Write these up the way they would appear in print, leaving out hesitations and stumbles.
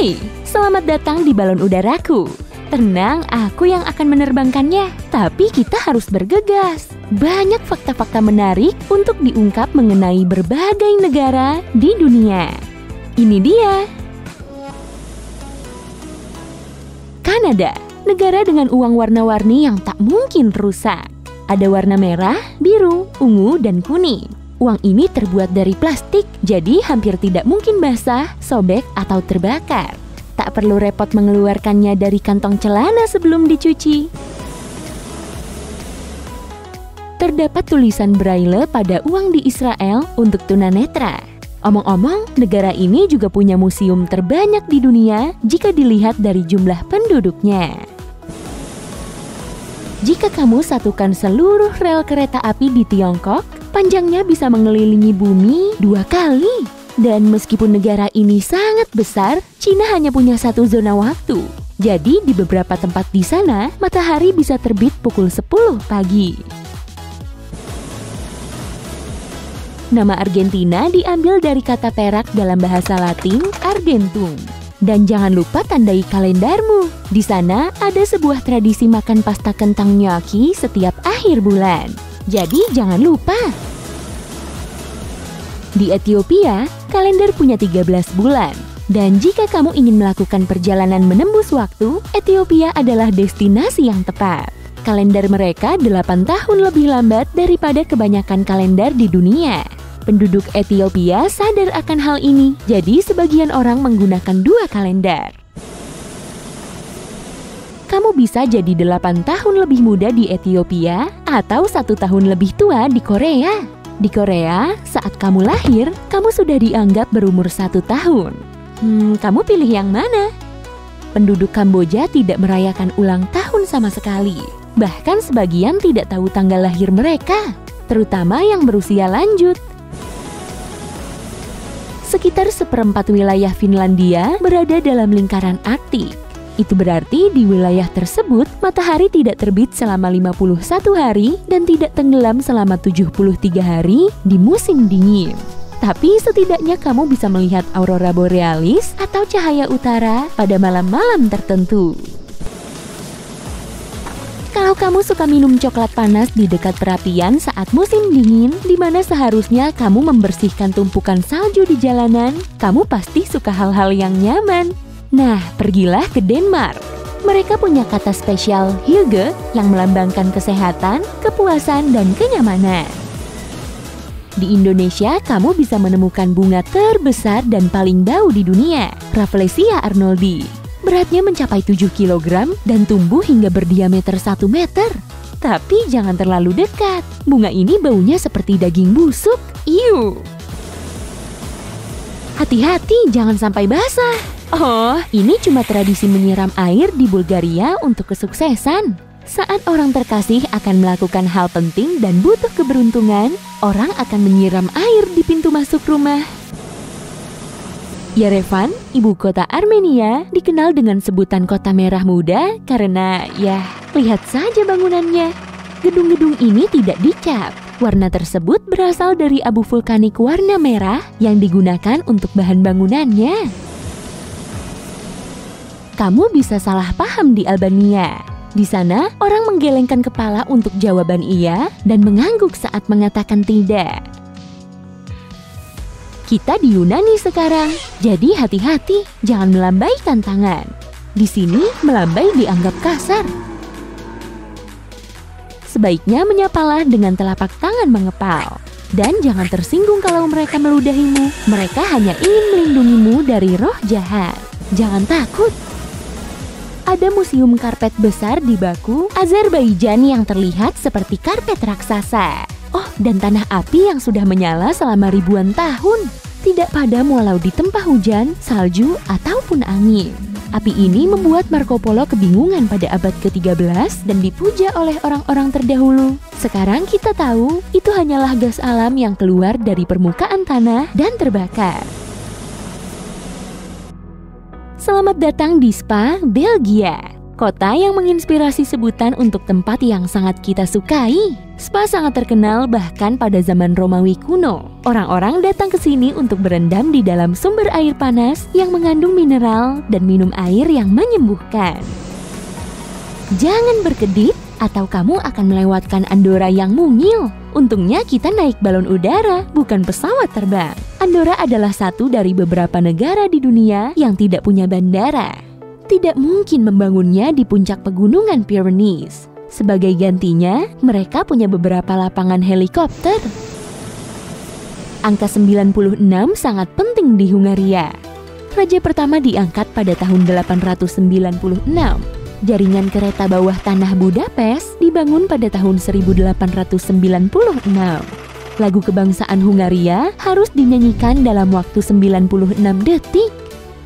Hai, selamat datang di balon udaraku. Tenang, aku yang akan menerbangkannya. Tapi kita harus bergegas. Banyak fakta-fakta menarik untuk diungkap mengenai berbagai negara di dunia. Ini dia. Kanada, negara dengan uang warna-warni yang tak mungkin rusak. Ada warna merah, biru, ungu, dan kuning. Uang ini terbuat dari plastik, jadi hampir tidak mungkin basah, sobek, atau terbakar. Tak perlu repot mengeluarkannya dari kantong celana sebelum dicuci. Terdapat tulisan Braille pada uang di Israel untuk tunanetra. Omong-omong, negara ini juga punya museum terbanyak di dunia jika dilihat dari jumlah penduduknya. Jika kamu satukan seluruh rel kereta api di Tiongkok, panjangnya bisa mengelilingi bumi 2 kali. Dan meskipun negara ini sangat besar, Cina hanya punya satu zona waktu. Jadi di beberapa tempat di sana, matahari bisa terbit pukul 10 pagi. Nama Argentina diambil dari kata perak dalam bahasa Latin, argentum. Dan jangan lupa tandai kalendarmu. Di sana ada sebuah tradisi makan pasta kentang gnocchi setiap akhir bulan. Jadi jangan lupa. Di Ethiopia, kalender punya 13 bulan. Dan jika kamu ingin melakukan perjalanan menembus waktu, Ethiopia adalah destinasi yang tepat. Kalender mereka 8 tahun lebih lambat daripada kebanyakan kalender di dunia. Penduduk Ethiopia sadar akan hal ini, jadi sebagian orang menggunakan 2 kalender. Kamu bisa jadi 8 tahun lebih muda di Ethiopia atau 1 tahun lebih tua di Korea. Di Korea, saat kamu lahir, kamu sudah dianggap berumur 1 tahun. Kamu pilih yang mana? Penduduk Kamboja tidak merayakan ulang tahun sama sekali. Bahkan sebagian tidak tahu tanggal lahir mereka, terutama yang berusia lanjut. Sekitar 1/4 wilayah Finlandia berada dalam lingkaran Arktik. Itu berarti di wilayah tersebut matahari tidak terbit selama 51 hari dan tidak tenggelam selama 73 hari di musim dingin. Tapi setidaknya kamu bisa melihat aurora borealis atau cahaya utara pada malam-malam tertentu. Kalau kamu suka minum coklat panas di dekat perapian saat musim dingin, di mana seharusnya kamu membersihkan tumpukan salju di jalanan, kamu pasti suka hal-hal yang nyaman. Nah, pergilah ke Denmark. Mereka punya kata spesial hygge yang melambangkan kesehatan, kepuasan, dan kenyamanan. Di Indonesia, kamu bisa menemukan bunga terbesar dan paling bau di dunia, Rafflesia arnoldi. Beratnya mencapai 7 kg dan tumbuh hingga berdiameter 1 meter. Tapi jangan terlalu dekat. Bunga ini baunya seperti daging busuk. Iu. Hati-hati, jangan sampai basah. Oh, ini cuma tradisi menyiram air di Bulgaria untuk kesuksesan. Saat orang terkasih akan melakukan hal penting dan butuh keberuntungan, orang akan menyiram air di pintu masuk rumah. Yerevan, ibu kota Armenia, dikenal dengan sebutan kota merah muda karena, lihat saja bangunannya. Gedung-gedung ini tidak dicat. Warna tersebut berasal dari abu vulkanik warna merah yang digunakan untuk bahan bangunannya. Kamu bisa salah paham di Albania. Di sana, orang menggelengkan kepala untuk jawaban iya dan mengangguk saat mengatakan tidak. Kita di Yunani sekarang, jadi hati-hati, jangan melambaikan tangan. Di sini, melambai dianggap kasar. Sebaiknya menyapalah dengan telapak tangan mengepal. Dan jangan tersinggung kalau mereka meludahimu. Mereka hanya ingin melindungimu dari roh jahat. Jangan takut. Ada museum karpet besar di Baku, Azerbaijan yang terlihat seperti karpet raksasa. Oh, dan tanah api yang sudah menyala selama ribuan tahun. Tidak padam walau ditempa hujan, salju, ataupun angin. Api ini membuat Marco Polo kebingungan pada abad ke-13 dan dipuja oleh orang-orang terdahulu. Sekarang kita tahu, itu hanyalah gas alam yang keluar dari permukaan tanah dan terbakar. Selamat datang di Spa, Belgia. kota yang menginspirasi sebutan untuk tempat yang sangat kita sukai. Spa sangat terkenal bahkan pada zaman Romawi kuno. Orang-orang datang ke sini untuk berendam di dalam sumber air panas yang mengandung mineral dan minum air yang menyembuhkan. Jangan berkedip atau kamu akan melewatkan Andorra yang mungil. Untungnya kita naik balon udara, bukan pesawat terbang. Andorra adalah satu dari beberapa negara di dunia yang tidak punya bandara. Tidak mungkin membangunnya di puncak pegunungan Pyrenees. Sebagai gantinya, mereka punya beberapa lapangan helikopter. Angka 96 sangat penting di Hungaria. Raja pertama diangkat pada tahun 896. Jaringan kereta bawah tanah Budapest dibangun pada tahun 1896. Lagu kebangsaan Hungaria harus dinyanyikan dalam waktu 96 detik.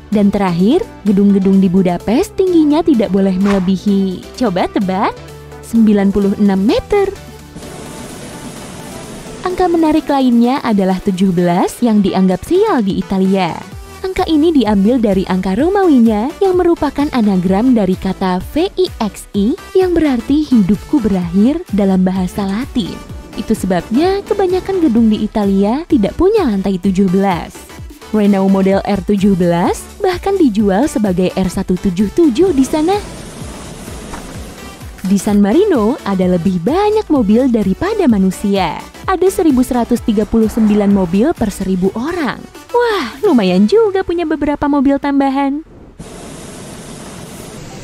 Dan terakhir, gedung-gedung di Budapest tingginya tidak boleh melebihi, coba tebak, 96 meter. Angka menarik lainnya adalah 17 yang dianggap sial di Italia. Angka ini diambil dari angka Romawinya yang merupakan anagram dari kata VIXI yang berarti hidupku berakhir dalam bahasa Latin. Itu sebabnya kebanyakan gedung di Italia tidak punya lantai 17. Renault model R17 bahkan dijual sebagai R177 di sana. Di San Marino ada lebih banyak mobil daripada manusia. Ada 1139 mobil per 1000 orang. Wah, lumayan juga punya beberapa mobil tambahan.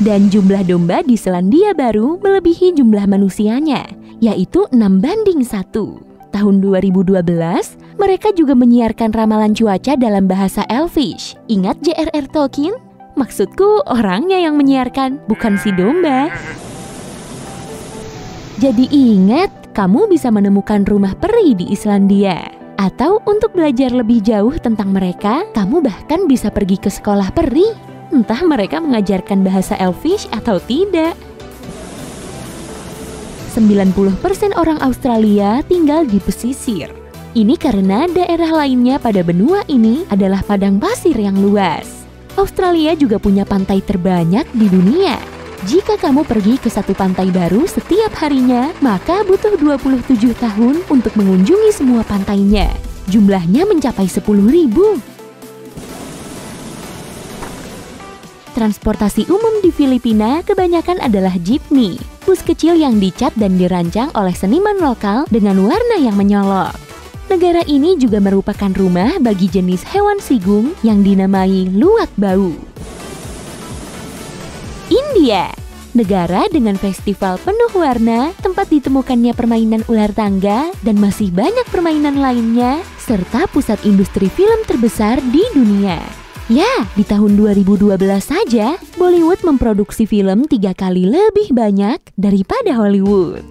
Dan jumlah domba di Selandia Baru melebihi jumlah manusianya, yaitu 6:1. Tahun 2012, mereka juga menyiarkan ramalan cuaca dalam bahasa Elvish. Ingat J.R.R. Tolkien? Maksudku orangnya yang menyiarkan, bukan si domba. Jadi ingat, kamu bisa menemukan rumah peri di Islandia. Atau untuk belajar lebih jauh tentang mereka, kamu bahkan bisa pergi ke sekolah peri. Entah mereka mengajarkan bahasa Elvish atau tidak. 90% orang Australia tinggal di pesisir. Ini karena daerah lainnya pada benua ini adalah padang pasir yang luas. Australia juga punya pantai terbanyak di dunia. Jika kamu pergi ke satu pantai baru setiap harinya, maka butuh 27 tahun untuk mengunjungi semua pantainya. Jumlahnya mencapai 10.000. Transportasi umum di Filipina kebanyakan adalah jeepney, bus kecil yang dicat dan dirancang oleh seniman lokal dengan warna yang menyolok. Negara ini juga merupakan rumah bagi jenis hewan sigung yang dinamai luwak bau. India, negara dengan festival penuh warna, tempat ditemukannya permainan ular tangga dan masih banyak permainan lainnya, serta pusat industri film terbesar di dunia. Ya, di tahun 2012 saja, Bollywood memproduksi film 3 kali lebih banyak daripada Hollywood.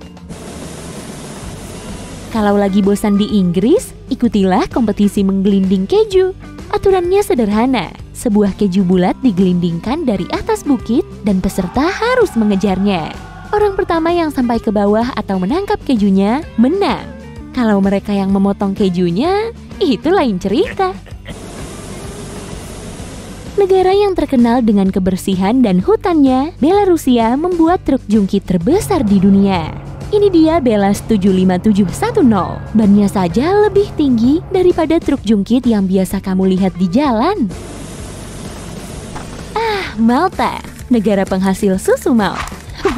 Kalau lagi bosan di Inggris, ikutilah kompetisi menggelinding keju. Aturannya sederhana, sebuah keju bulat digelindingkan dari atas bukit dan peserta harus mengejarnya. Orang pertama yang sampai ke bawah atau menangkap kejunya, menang. Kalau mereka yang memotong kejunya, itu lain cerita. Negara yang terkenal dengan kebersihan dan hutannya, Belarusia membuat truk jungkit terbesar di dunia. Ini dia Belas 75710. Bannya saja lebih tinggi daripada truk jungkit yang biasa kamu lihat di jalan. Malta, negara penghasil susu malt.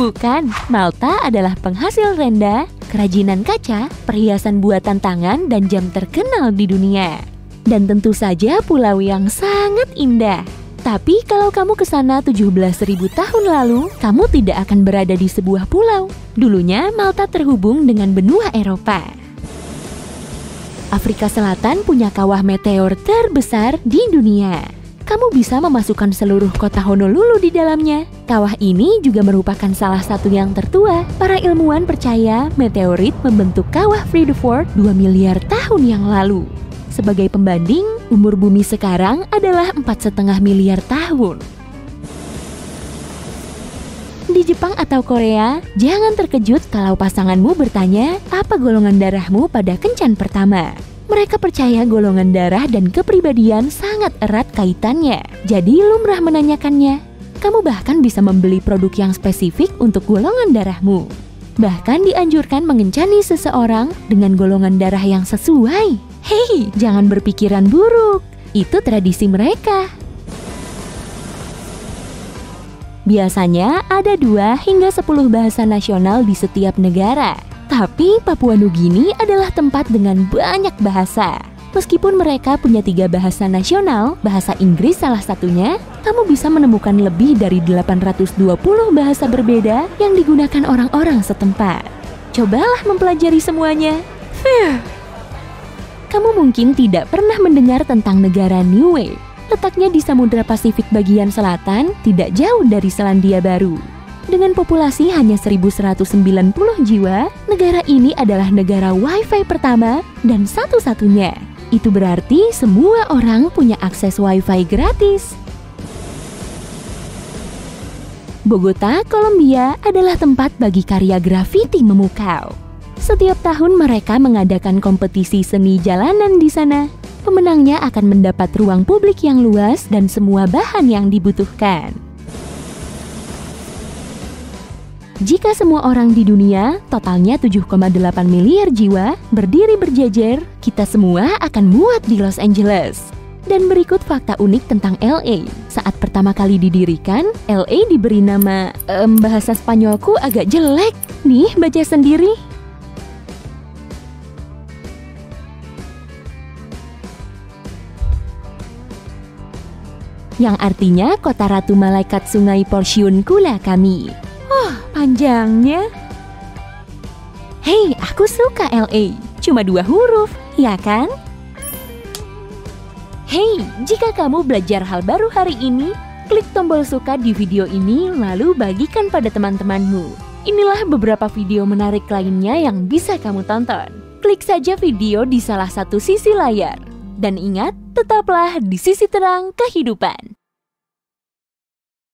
Bukan, Malta adalah penghasil renda, kerajinan kaca, perhiasan buatan tangan, dan jam terkenal di dunia. Dan tentu saja pulau yang sangat indah. Tapi kalau kamu ke sana 17.000 tahun lalu, kamu tidak akan berada di sebuah pulau. Dulunya Malta terhubung dengan benua Eropa. Afrika Selatan punya kawah meteor terbesar di dunia. Kamu bisa memasukkan seluruh kota Honolulu di dalamnya. Kawah ini juga merupakan salah satu yang tertua. Para ilmuwan percaya meteorit membentuk kawah Fredefort 2 miliar tahun yang lalu. Sebagai pembanding, umur bumi sekarang adalah 4,5 miliar tahun. Di Jepang atau Korea, jangan terkejut kalau pasanganmu bertanya apa golongan darahmu pada kencan pertama. Mereka percaya golongan darah dan kepribadian sangat erat kaitannya, jadi lumrah menanyakannya. Kamu bahkan bisa membeli produk yang spesifik untuk golongan darahmu. Bahkan dianjurkan mengencani seseorang dengan golongan darah yang sesuai. Hei, jangan berpikiran buruk. Itu tradisi mereka. Biasanya ada 2 hingga 10 bahasa nasional di setiap negara. Tapi Papua Nugini adalah tempat dengan banyak bahasa. Meskipun mereka punya 3 bahasa nasional, bahasa Inggris salah satunya, kamu bisa menemukan lebih dari 820 bahasa berbeda yang digunakan orang-orang setempat. Cobalah mempelajari semuanya. Kamu mungkin tidak pernah mendengar tentang negara Niue. Letaknya di Samudra Pasifik bagian selatan, tidak jauh dari Selandia Baru. Dengan populasi hanya 1.190 jiwa, negara ini adalah negara Wi-Fi pertama dan satu-satunya. Itu berarti semua orang punya akses Wi-Fi gratis. Bogota, Kolombia adalah tempat bagi karya grafiti memukau. Setiap tahun mereka mengadakan kompetisi seni jalanan di sana. Pemenangnya akan mendapat ruang publik yang luas dan semua bahan yang dibutuhkan. Jika semua orang di dunia, totalnya 7,8 miliar jiwa, berdiri berjejer, kita semua akan muat di Los Angeles. Dan berikut fakta unik tentang LA. Saat pertama kali didirikan, LA diberi nama, bahasa Spanyolku agak jelek. Nih, baca sendiri. Yang artinya kota Ratu Malaikat Sungai Porciun Kula Kami. Panjangnya. Hei, aku suka LA. Cuma 2 huruf, ya kan? Hei, jika kamu belajar hal baru hari ini, klik tombol suka di video ini lalu bagikan pada teman-temanmu. Inilah beberapa video menarik lainnya yang bisa kamu tonton. Klik saja video di salah satu sisi layar. Dan ingat, tetaplah di sisi terang kehidupan.